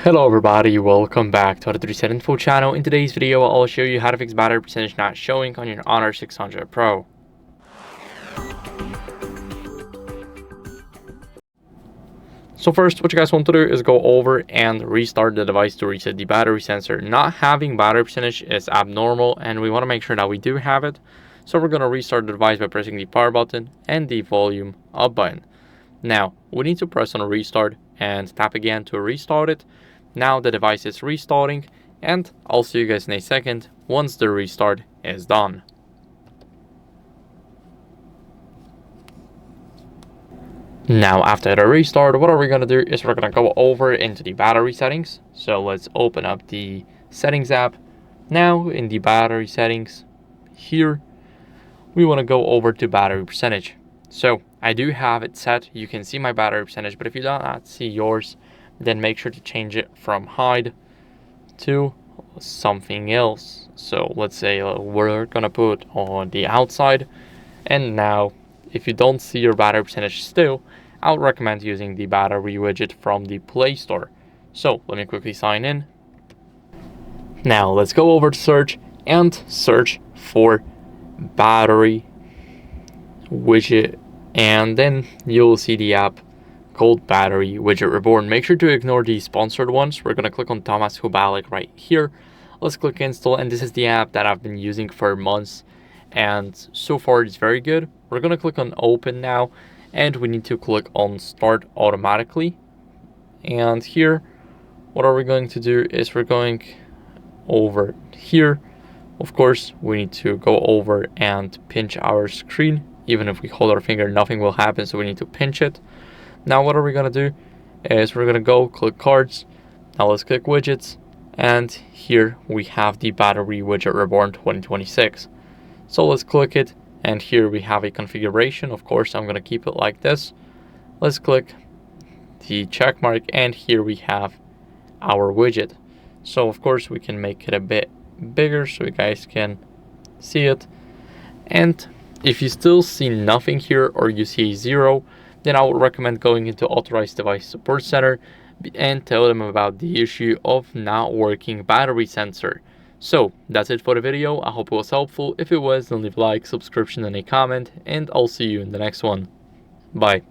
Hello everybody, welcome back to the 37 Info channel. In today's video, I'll show you how to fix battery percentage not showing on your Honor 600 Pro. So first, what you guys want to do is go over and restart the device to reset the battery sensor. Not having battery percentage is abnormal and we want to make sure that we do have it. So we're going to restart the device by pressing the power button and the volume up button. Now, we need to press on restart and tap again to restart it. Now the device is restarting and I'll see you guys in a second once the restart is done. Now after the restart, what are we going to do is we're going to go over into the battery settings. So let's open up the settings app. Now in the battery settings here, we want to go over to battery percentage. So I do have it set. You can see my battery percentage, but if you do not see yours, then make sure to change it from hide to something else. So let's say we're gonna put on the outside. And now if you don't see your battery percentage still, I would recommend using the battery widget from the Play Store. So let me quickly sign in. Now let's go over to search and search for battery widget, and then you'll see the app called Battery Widget Reborn. Make sure to ignore the sponsored ones. We're going to click on Thomas Hubalik right here. Let's click install, and this is the app that I've been using for months and so far it's very good. We're going to click on open now and we need to click on start automatically. And here what are we going to do is we're going over here. Of course we need to go over and pinch our screen. Even if we hold our finger, nothing will happen, so we need to pinch it. Now what are we going to do is we're going to go click cards. Now let's click widgets, and here we have the Battery Widget Reborn 2026. So let's click it, and here we have a configuration. Of course I'm going to keep it like this. Let's click the check mark, and here we have our widget. So of course we can make it a bit bigger so you guys can see it. And if you still see nothing here or you see a 0, then I would recommend going into Authorized Device Support Center and tell them about the issue of not working battery sensor. So that's it for the video. I hope it was helpful. If it was, then leave a like, subscription, and a comment, and I'll see you in the next one. Bye.